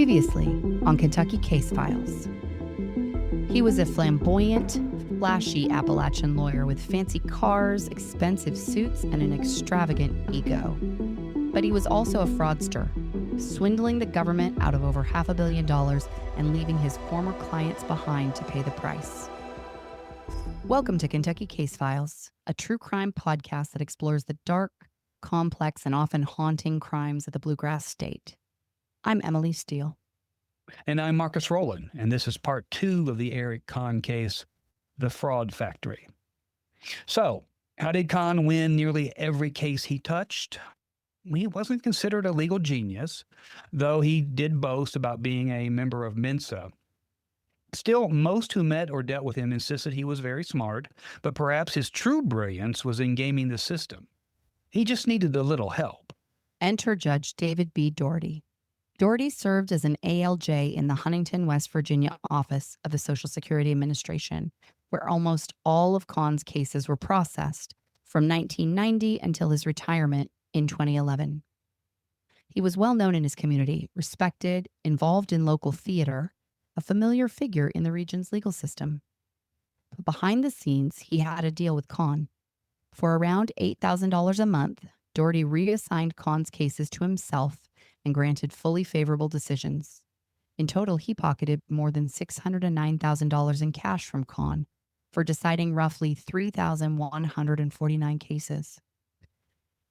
Previously on Kentucky Case Files. He was a flamboyant, flashy Appalachian lawyer with fancy cars, expensive suits, and an extravagant ego. But he was also a fraudster, swindling the government out of over $500 million and leaving his former clients behind to pay the price. Welcome to Kentucky Case Files, a true crime podcast that explores the dark, complex, and often haunting crimes of the Bluegrass State. I'm Emily Steele. And I'm Marcus Roland, and this is part 2 of the Eric Conn case, The Fraud Factory. So, how did Conn win nearly every case he touched? He wasn't considered a legal genius, though he did boast about being a member of Mensa. Still, most who met or dealt with him insisted he was very smart, but perhaps his true brilliance was in gaming the system. He just needed a little help. Enter Judge David B. Daugherty. Daugherty served as an ALJ in the Huntington, West Virginia office of the Social Security Administration, where almost all of Conn's cases were processed from 1990 until his retirement in 2011. He was well known in his community, respected, involved in local theater, a familiar figure in the region's legal system. But behind the scenes, he had a deal with Conn. For around $8,000 a month, Daugherty reassigned Conn's cases to himself and granted fully favorable decisions. In total, he pocketed more than $609,000 in cash from Conn for deciding roughly 3,149 cases.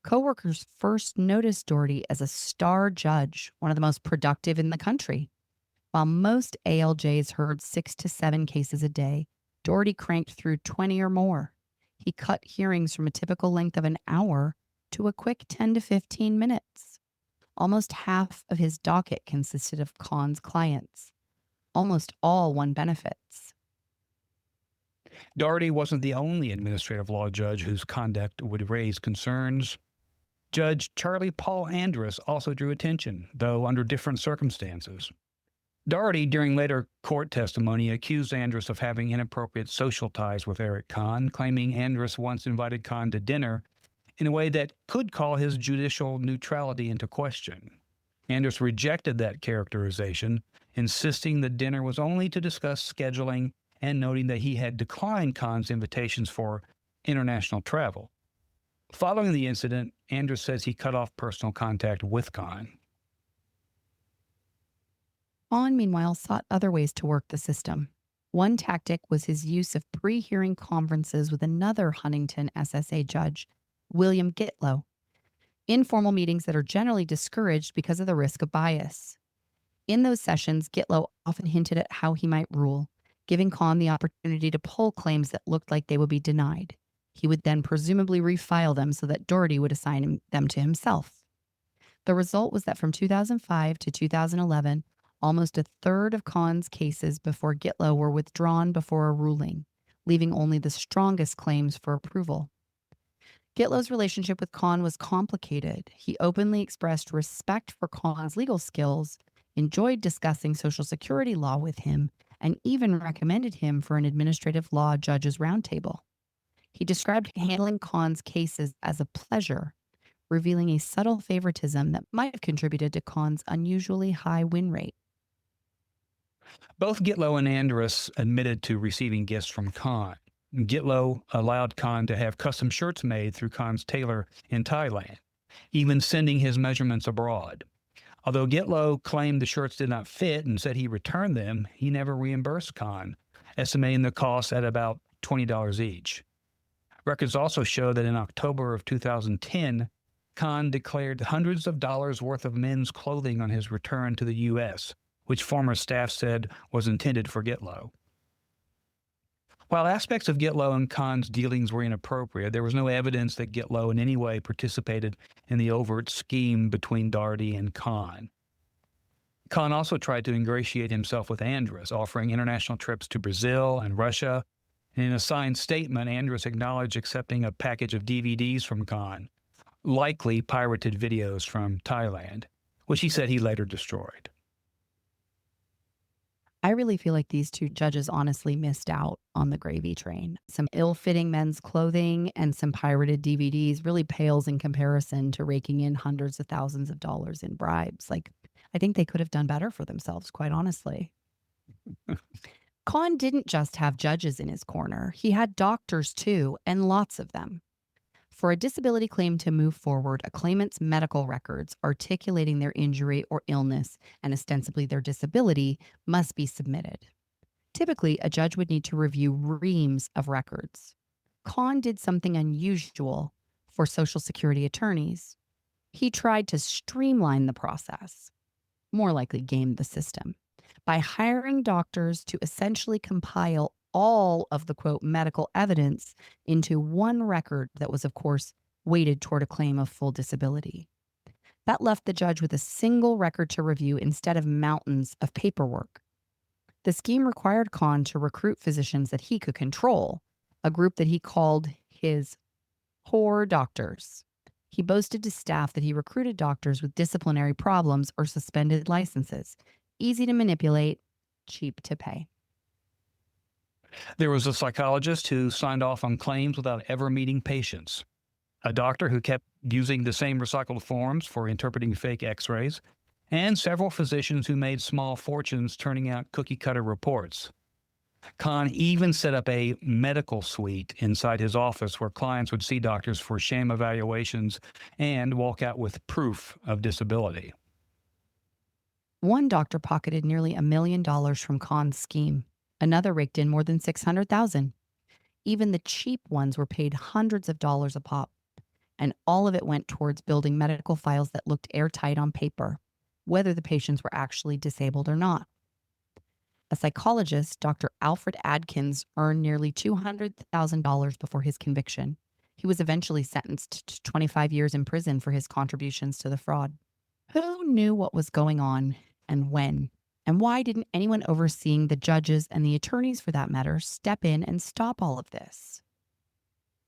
Coworkers first noticed Daugherty as a star judge, one of the most productive in the country. While most ALJs heard 6 to 7 cases a day, Daugherty cranked through 20 or more. He cut hearings from a typical length of an hour to a quick 10 to 15 minutes. Almost half of his docket consisted of Conn's clients. Almost all won benefits. Daugherty wasn't the only administrative law judge whose conduct would raise concerns. Judge Charlie Paul Andrus also drew attention, though under different circumstances. Daugherty, during later court testimony, accused Andrus of having inappropriate social ties with Eric Conn, claiming Andrus once invited Conn to dinner in a way that could call his judicial neutrality into question. Andrus rejected that characterization, insisting the dinner was only to discuss scheduling and noting that he had declined Conn's invitations for international travel. Following the incident, Andrus says he cut off personal contact with Conn. Conn, meanwhile, sought other ways to work the system. One tactic was his use of pre-hearing conferences with another Huntington SSA judge, William Gitlow, informal meetings that are generally discouraged because of the risk of bias. In those sessions, Gitlow often hinted at how he might rule, giving Conn the opportunity to pull claims that looked like they would be denied. He would then presumably refile them so that Daugherty would assign them to himself. The result was that from 2005 to 2011, almost a third of Conn's cases before Gitlow were withdrawn before a ruling, leaving only the strongest claims for approval. Gitlow's relationship with Conn was complicated. He openly expressed respect for Conn's legal skills, enjoyed discussing Social Security law with him, and even recommended him for an administrative law judge's roundtable. He described handling Conn's cases as a pleasure, revealing a subtle favoritism that might have contributed to Conn's unusually high win rate. Both Gitlow and Andrus admitted to receiving gifts from Conn. Gitlow allowed Conn to have custom shirts made through Conn's tailor in Thailand, even sending his measurements abroad. Although Gitlow claimed the shirts did not fit and said he returned them, he never reimbursed Conn, estimating the cost at about $20 each. Records also show that in October of 2010, Conn declared hundreds of dollars worth of men's clothing on his return to the U.S., which former staff said was intended for Gitlow. While aspects of Gitlow and Conn's dealings were inappropriate, there was no evidence that Gitlow in any way participated in the overt scheme between Daugherty and Conn. Conn also tried to ingratiate himself with Andrus, offering international trips to Brazil and Russia. In a signed statement, Andrus acknowledged accepting a package of DVDs from Conn, likely pirated videos from Thailand, which he said he later destroyed. I really feel like these two judges honestly missed out on the gravy train. Some ill-fitting men's clothing and some pirated DVDs really pales in comparison to raking in hundreds of thousands of dollars in bribes. Like, I think they could have done better for themselves, quite honestly. Conn didn't just have judges in his corner, he had doctors too, and lots of them. For a disability claim to move forward, a claimant's medical records articulating their injury or illness and ostensibly their disability must be submitted. Typically, a judge would need to review reams of records. Conn did something unusual for Social Security attorneys. He tried to streamline the process, more likely game the system, by hiring doctors to essentially compile all of the quote medical evidence into one record that was, of course, weighted toward a claim of full disability. That left the judge with a single record to review instead of mountains of paperwork. The scheme required Conn to recruit physicians that he could control, a group that he called his poor doctors. He boasted to staff that he recruited doctors with disciplinary problems or suspended licenses, easy to manipulate, cheap to pay. There was a psychologist who signed off on claims without ever meeting patients, a doctor who kept using the same recycled forms for interpreting fake x-rays, and several physicians who made small fortunes turning out cookie-cutter reports. Conn even set up a medical suite inside his office where clients would see doctors for sham evaluations and walk out with proof of disability. One doctor pocketed nearly $1 million from Conn's scheme. Another raked in more than $600,000. Even the cheap ones were paid hundreds of dollars a pop. And all of it went towards building medical files that looked airtight on paper, whether the patients were actually disabled or not. A psychologist, Dr. Alfred Adkins, earned nearly $200,000 before his conviction. He was eventually sentenced to 25 years in prison for his contributions to the fraud. Who knew what was going on and when? And why didn't anyone overseeing the judges and the attorneys, for that matter, step in and stop all of this?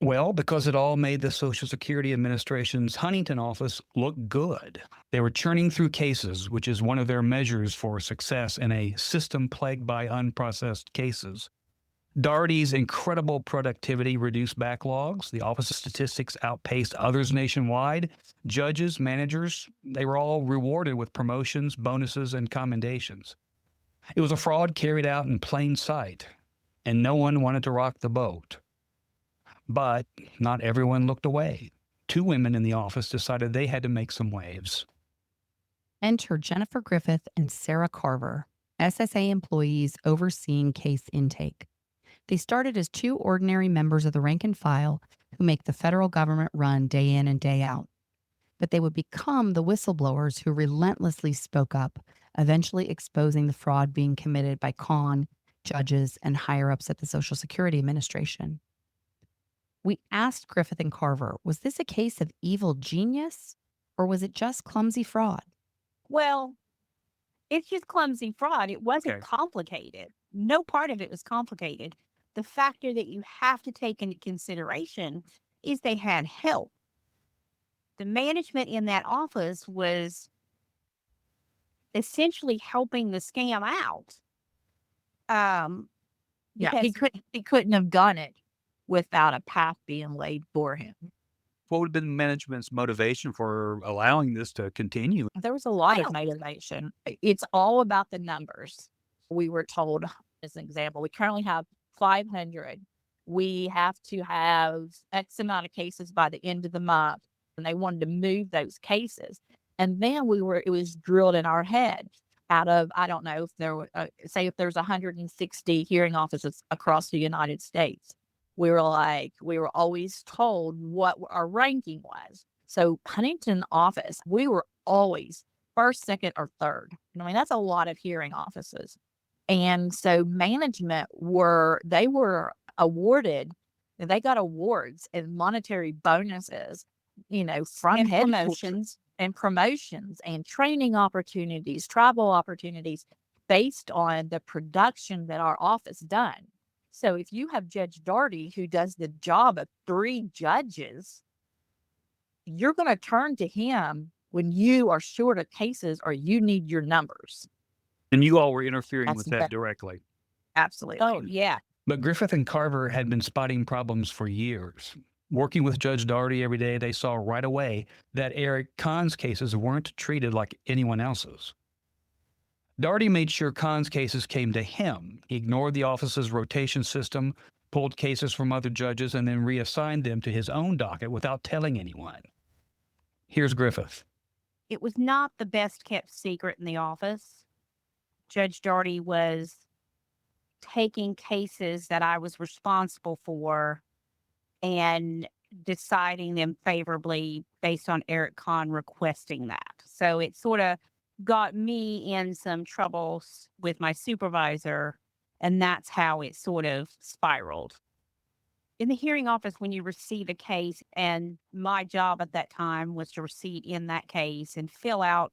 Well, because it all made the Social Security Administration's Huntington office look good. They were churning through cases, which is one of their measures for success in a system plagued by unprocessed cases. Daugherty's incredible productivity reduced backlogs. The office's statistics outpaced others nationwide. Judges, managers, they were all rewarded with promotions, bonuses, and commendations. It was a fraud carried out in plain sight, and no one wanted to rock the boat. But not everyone looked away. Two women in the office decided they had to make some waves. Enter Jennifer Griffith and Sarah Carver, SSA employees overseeing case intake. They started as two ordinary members of the rank and file who make the federal government run day in and day out. But they would become the whistleblowers who relentlessly spoke up, eventually exposing the fraud being committed by Conn, judges, and higher-ups at the Social Security Administration. We asked Griffith and Carver, was this a case of evil genius, or was it just clumsy fraud? Well, it's just clumsy fraud. It wasn't Okay. complicated. No part of it was complicated. The factor that you have to take into consideration is they had help. The management in that office was essentially helping the scam out. Yeah, he Because couldn't have done it without a path being laid for him. What would have been management's motivation for allowing this to continue? There was a lot of Well- motivation. It's all about the numbers. We were told, as an example, we currently have 500. We have to have X amount of cases by the end of the month. And they wanted to move those cases. And then it was drilled in our head out of, I don't know if there were, say if there's 160 hearing offices across the United States. We were always told what our ranking was. So Huntington office, we were always first, second, or third. I mean, that's a lot of hearing offices. And so management they were awarded, they got awards and monetary bonuses, from And headquarters promotions and training opportunities, travel opportunities based on the production that our office done. So if you have Judge Daugherty who does the job of 3 judges, you're going to turn to him when you are short of cases or you need your numbers. And you all were interfering That's with the that best. directly. Absolutely. Oh, yeah. But Griffith and Carver had been spotting problems for years. Working with Judge Daugherty every day, they saw right away that Eric Conn's cases weren't treated like anyone else's. Daugherty made sure Conn's cases came to him. He ignored the office's rotation system, pulled cases from other judges, and then reassigned them to his own docket without telling anyone. Here's Griffith. It was not the best kept secret in the office. Judge Daugherty was taking cases that I was responsible for and deciding them favorably based on Eric Conn requesting that. So it sort of got me in some troubles with my supervisor, and that's how it sort of spiraled. In the hearing office, when you receive a case, and my job at that time was to receive in that case and fill out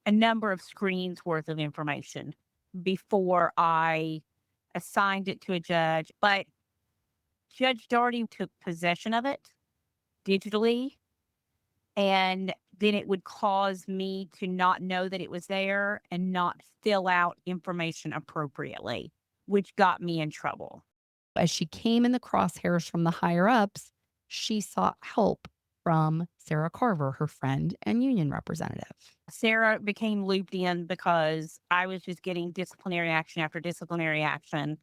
a number of screens worth of information before I assigned it to a judge. But Judge Daugherty took possession of it digitally, and then it would cause me to not know that it was there and not fill out information appropriately, which got me in trouble. As she came in the crosshairs from the higher ups, she sought help from Sarah Carver, her friend and union representative. Sarah became looped in because I was just getting disciplinary action after disciplinary action.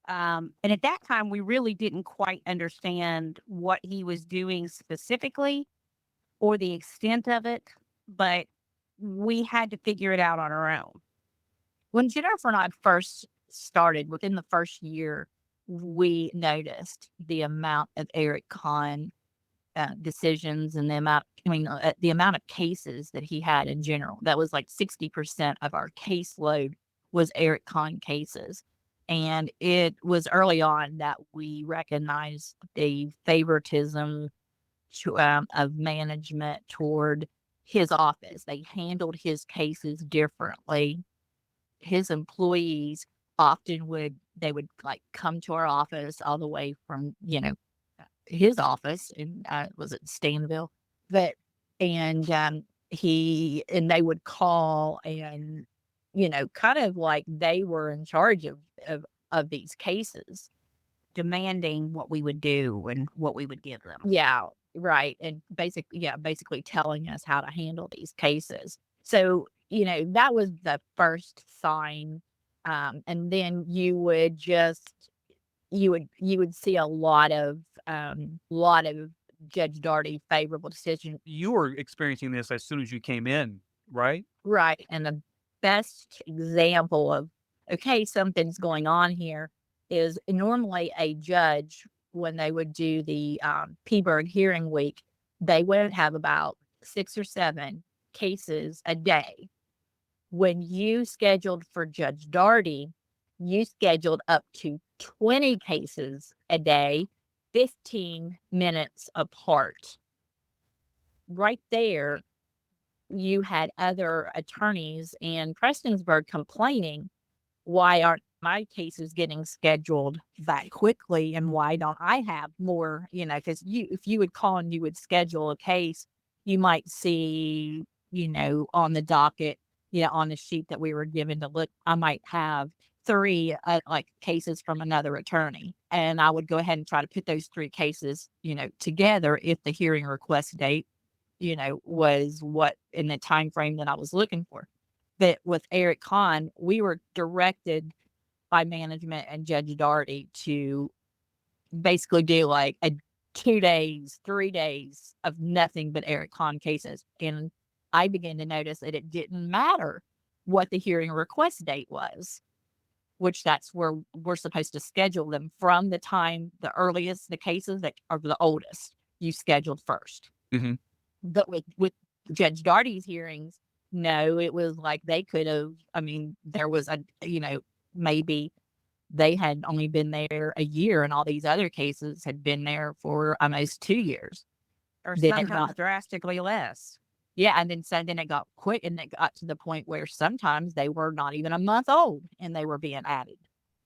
And at that time, we really didn't quite understand what he was doing specifically or the extent of it, but we had to figure it out on our own. When Jennifer and I first started, within the first year, we noticed the amount of Eric Conn decisions and the amount of cases that he had in general. That was like 60% of our caseload was Eric Conn cases. And it was early on that we recognized the favoritism of management toward his office. They handled his cases differently. His employees often would like come to our office all the way from, his office in was it Stanville, and they would call and kind of like they were in charge of these cases, demanding what we would do and what we would give them. Yeah, right. And basically telling us how to handle these cases. So that was the first sign. And then you would see a lot of Judge Daugherty favorable decisions. You were experiencing this as soon as you came in, right? Right. And the best example of, okay, something's going on here is normally a judge, when they would do the Peaburg hearing week, they would have about 6 or 7 cases a day. When you scheduled for Judge Daugherty, you scheduled up to 20 cases a day, 15 minutes apart. Right there, you had other attorneys in Prestonsburg complaining, why aren't my cases getting scheduled that quickly, and why don't I have more? Because if you would call and you would schedule a case, you might see, on the docket, on the sheet that we were given to look, I might have 3 cases from another attorney, and I would go ahead and try to put those 3 cases, together if the hearing request date, was what in the time frame that I was looking for. But with Eric Conn, we were directed by management and Judge Daugherty to basically do like 2 days, 3 days of nothing but Eric Conn cases. And I began to notice that it didn't matter what the hearing request date was, which that's where we're supposed to schedule them from the time, the earliest, the cases that are the oldest, you scheduled first. Mm-hmm. But with Judge Daugherty's hearings, no, it was like they could have, there was maybe they had only been there a year and all these other cases had been there for almost 2 years. Or Then sometimes drastically less. Yeah, and then it got quick, and it got to the point where sometimes they were not even a month old and they were being added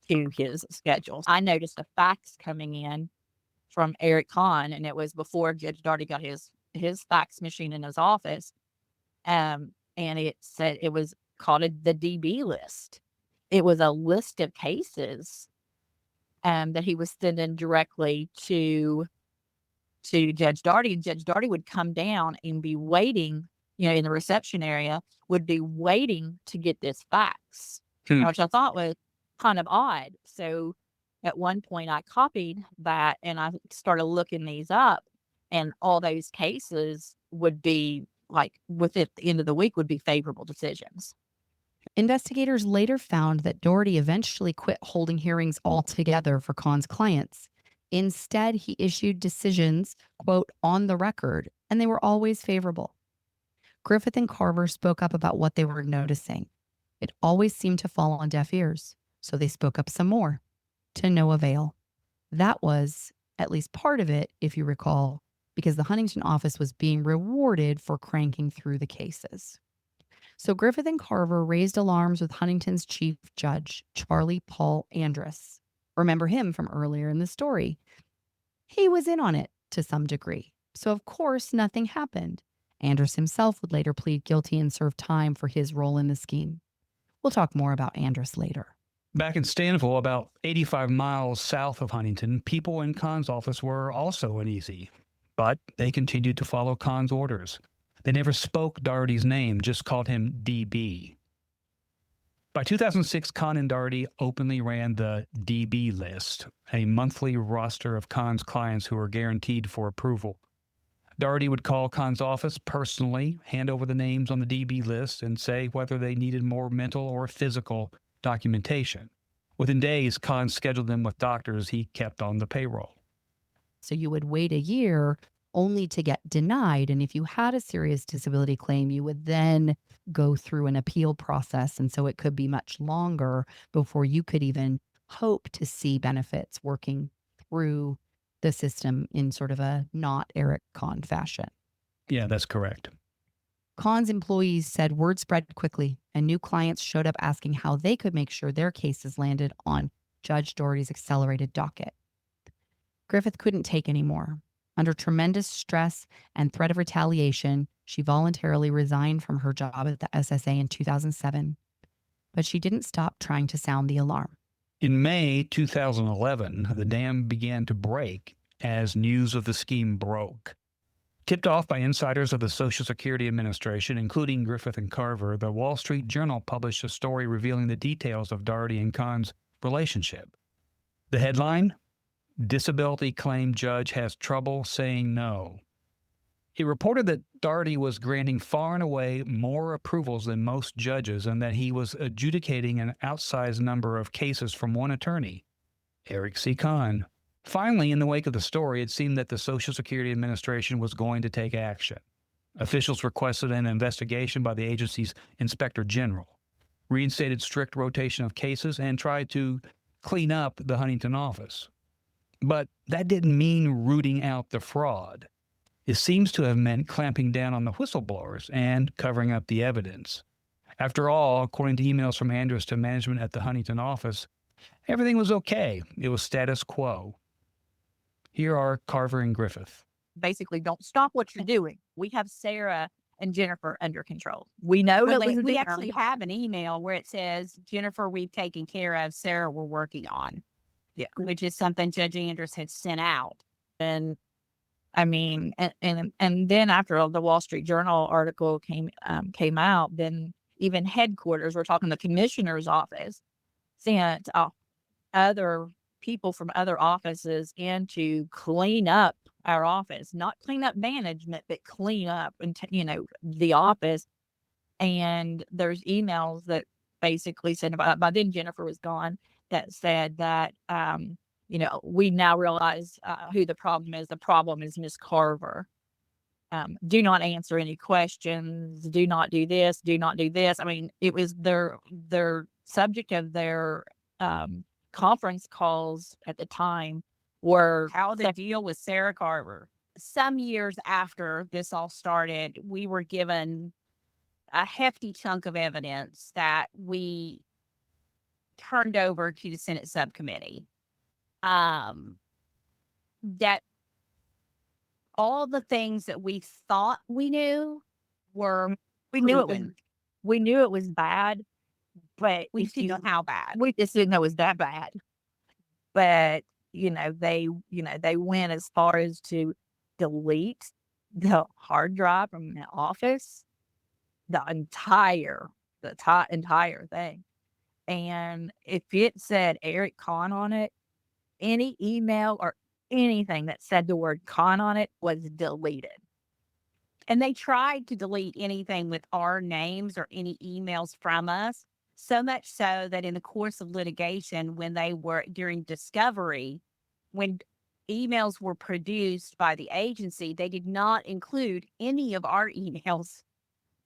to his schedule. I noticed a fax coming in from Eric Conn, and it was before Judge Daugherty got his fax machine in his office. And it said it was called the DB list. It was a list of cases that he was sending directly to Judge Daugherty, and Judge Daugherty would come down and be waiting in the reception area would be waiting to get this fax, which I thought was kind of odd. So at one point I copied that and I started looking these up, and all those cases would be like within the end of the week would be favorable decisions. Investigators later found that Daugherty eventually quit holding hearings altogether for Conn's clients. Instead, he issued decisions, quote, on the record, and they were always favorable. Griffith and Carver spoke up about what they were noticing. It always seemed to fall on deaf ears, so they spoke up some more, to no avail. That was, at least part of it, if you recall, because the Huntington office was being rewarded for cranking through the cases. So Griffith and Carver raised alarms with Huntington's chief judge, Charlie Paul Andrus. Remember him from earlier in the story. He was in on it to some degree. So of course, nothing happened. Andrus himself would later plead guilty and serve time for his role in the scheme. We'll talk more about Andrus later. Back in Stanville, about 85 miles south of Huntington, people in Conn's office were also uneasy, but they continued to follow Conn's orders. They never spoke Daugherty's name, just called him DB. By 2006, Conn and Daugherty openly ran the DB list, a monthly roster of Conn's clients who were guaranteed for approval. Daugherty would call Conn's office personally, hand over the names on the DB list, and say whether they needed more mental or physical documentation. Within days, Conn scheduled them with doctors he kept on the payroll. So you would wait a year only to get denied. And if you had a serious disability claim, you would then go through an appeal process. And so it could be much longer before you could even hope to see benefits working through the system in sort of a not Eric Conn fashion. Yeah, that's correct. Conn's employees said word spread quickly, and new clients showed up asking how they could make sure their cases landed on Judge Daugherty's accelerated docket. Griffith couldn't take any more. Under tremendous stress and threat of retaliation, she voluntarily resigned from her job at the SSA in 2007. But she didn't stop trying to sound the alarm. In May 2011, the dam began to break as news of the scheme broke. Tipped off by insiders of the Social Security Administration, including Griffith and Carver, the Wall Street Journal published a story revealing the details of Daugherty and Conn's relationship. The headline? Disability Claim Judge Has Trouble Saying No. It reported that Daugherty was granting far and away more approvals than most judges and that he was adjudicating an outsized number of cases from one attorney, Eric C. Conn. Finally, in the wake of the story, it seemed that the Social Security Administration was going to take action. Officials requested an investigation by the agency's Inspector General, reinstated strict rotation of cases, and tried to clean up the Huntington office. But that didn't mean rooting out the fraud. It seems to have meant clamping down on the whistleblowers and covering up the evidence. After all, according to emails from Andrus to management at the Huntington office, everything was okay. It was status quo. Here are Carver and Griffith. Basically, don't stop what you're doing. We have Sarah and Jennifer under control. We know that We actually have an email where it says, Jennifer, we've taken care of, Sarah, we're working on. Yeah. Which is something Judge Andrus had sent out. And I mean, and then after the Wall Street Journal article came out, then even headquarters, we're talking the commissioner's office, sent other people from other offices in to clean up our office, not clean up management, but clean up and the office. And there's emails that basically said by then Jennifer was gone, that said that we now realize who the problem is. The problem is Miss Carver. Do not answer any questions. Do not do this. Do not do this. I mean, it was their subject of their conference calls at the time were How to deal with Sarah Carver. Some years after this all started, we were given a hefty chunk of evidence that we turned over to the Senate subcommittee. That all the things that we thought we knew were we knew it was bad, but we didn't know how bad. We just didn't know it was that bad. But they went as far as to delete the hard drive from the office. entire thing. And if it said Eric Conn on it, any email or anything that said the word Conn on it was deleted. And they tried to delete anything with our names or any emails from us, so much so that in the course of litigation, when they were during discovery, when emails were produced by the agency, they did not include any of our emails.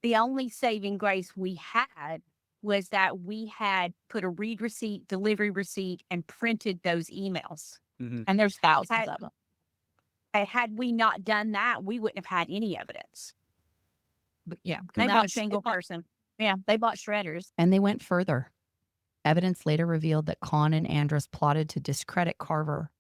The only saving grace we had was that we had put a read receipt, delivery receipt, and printed those emails. Mhm. And there's thousands of them. And had we not done that, we wouldn't have had any evidence. But yeah, They now bought a it's- single it bought- person. Yeah, they bought shredders. And they went further. Evidence later revealed that Conn and Andrus plotted to discredit Carver.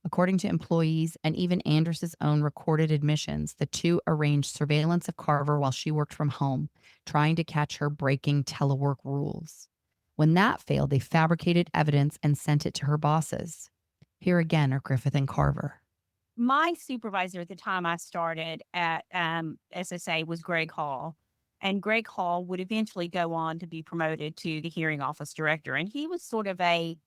According to employees and even Andrus's own recorded admissions, the two arranged surveillance of Carver while she worked from home, trying to catch her breaking telework rules. When that failed, they fabricated evidence and sent it to her bosses. Here again are Griffith and Carver. My supervisor at the time I started at SSA was Greg Hall. And Greg Hall would eventually go on to be promoted to the hearing office director. And he was sort of a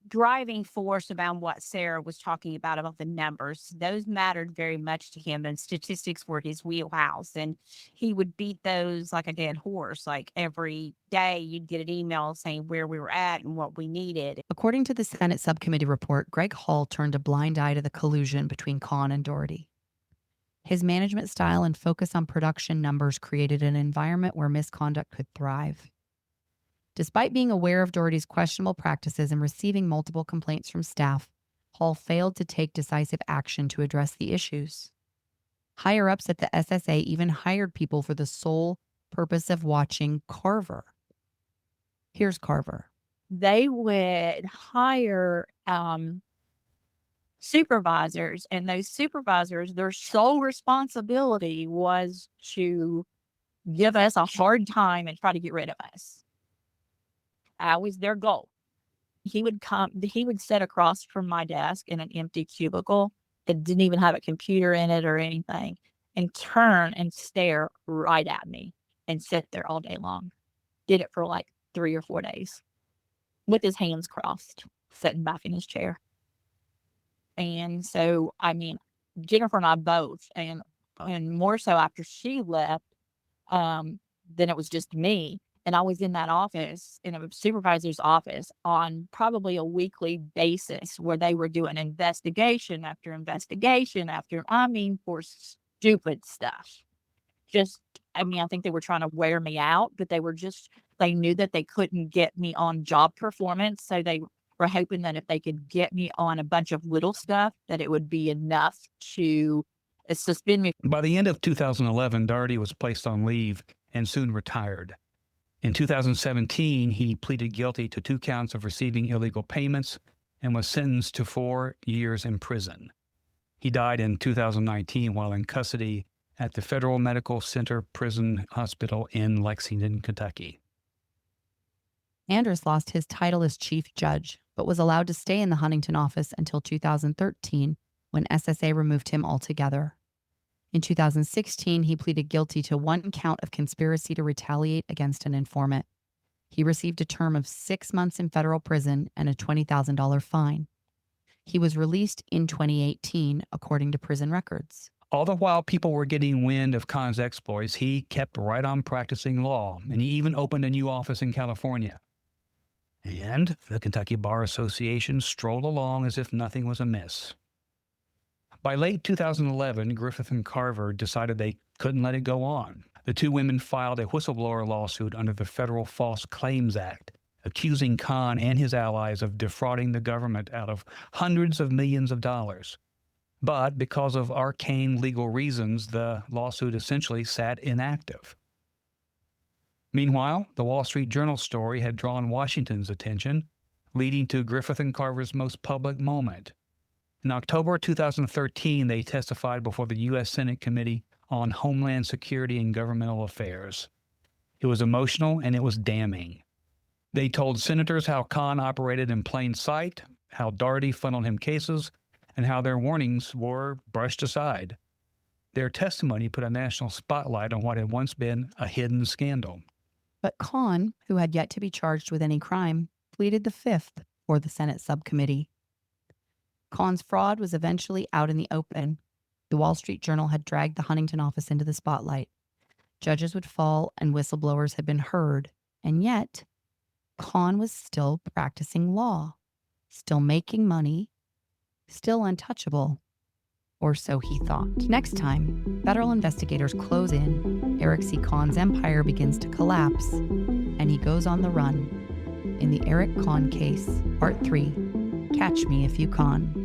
driving force about what Sarah was talking about the numbers. Those mattered very much to him, and statistics were his wheelhouse. And he would beat those like a dead horse. Like every day you'd get an email saying where we were at and what we needed. According to the Senate subcommittee report, Greg Hall turned a blind eye to the collusion between Conn and Daugherty. His management style and focus on production numbers created an environment where misconduct could thrive. Despite being aware of Daugherty's questionable practices and receiving multiple complaints from staff, Hall failed to take decisive action to address the issues. Higher-ups at the SSA even hired people for the sole purpose of watching Carver. Here's Carver. They would hire supervisors, and those supervisors, their sole responsibility was to give us a hard time and try to get rid of us. That was their goal. He would sit across from my desk in an empty cubicle that didn't even have a computer in it or anything, and turn and stare right at me and sit there all day long. Did it for like 3 or 4 days with his hands crossed, sitting back in his chair. And so, I mean, Jennifer and I both, and more so after she left, then it was just me. And I was in that office, in a supervisor's office, on probably a weekly basis, where they were doing investigation after investigation for stupid stuff. I think they were trying to wear me out, but they knew that they couldn't get me on job performance. So they were hoping that if they could get me on a bunch of little stuff, that it would be enough to suspend me. By the end of 2011, Daugherty was placed on leave and soon retired. In 2017, he pleaded guilty to 2 counts of receiving illegal payments and was sentenced to 4 years in prison. He died in 2019 while in custody at the Federal Medical Center Prison Hospital in Lexington, Kentucky. Andrus lost his title as chief judge, but was allowed to stay in the Huntington office until 2013, when SSA removed him altogether. In 2016, he pleaded guilty to 1 count of conspiracy to retaliate against an informant. He received a term of 6 months in federal prison and a $20,000 fine. He was released in 2018, according to prison records. All the while people were getting wind of Conn's exploits, he kept right on practicing law, and he even opened a new office in California. And the Kentucky Bar Association strolled along as if nothing was amiss. By late 2011, Griffith and Carver decided they couldn't let it go on. The 2 women filed a whistleblower lawsuit under the Federal False Claims Act, accusing Conn and his allies of defrauding the government out of hundreds of millions of dollars. But because of arcane legal reasons, the lawsuit essentially sat inactive. Meanwhile, the Wall Street Journal story had drawn Washington's attention, leading to Griffith and Carver's most public moment. In October 2013, they testified before the U.S. Senate Committee on Homeland Security and Governmental Affairs. It was emotional and it was damning. They told senators how Conn operated in plain sight, how Daugherty funneled him cases, and how their warnings were brushed aside. Their testimony put a national spotlight on what had once been a hidden scandal. But Conn, who had yet to be charged with any crime, pleaded the fifth for the Senate subcommittee. Conn's fraud was eventually out in the open. The Wall Street Journal had dragged the Huntington office into the spotlight. Judges would fall and whistleblowers had been heard, and yet Conn was still practicing law, still making money, still untouchable. Or so he thought. Next time, federal investigators close in, Eric C. Conn's empire begins to collapse, and he goes on the run. In the Eric Conn Case, Part 3, Catch Me If You Conn.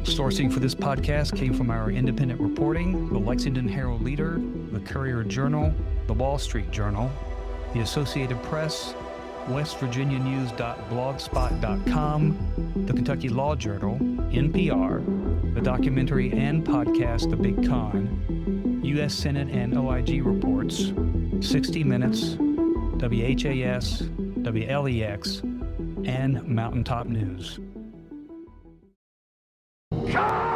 Sourcing for this podcast came from our independent reporting, the Lexington Herald Leader, the Courier Journal, the Wall Street Journal, the Associated Press, westvirginianews.blogspot.com, the Kentucky Law Journal, NPR, the documentary and podcast The Big Con, U.S. Senate and OIG reports, 60 Minutes, WHAS, WLEX, and Mountaintop News. Come!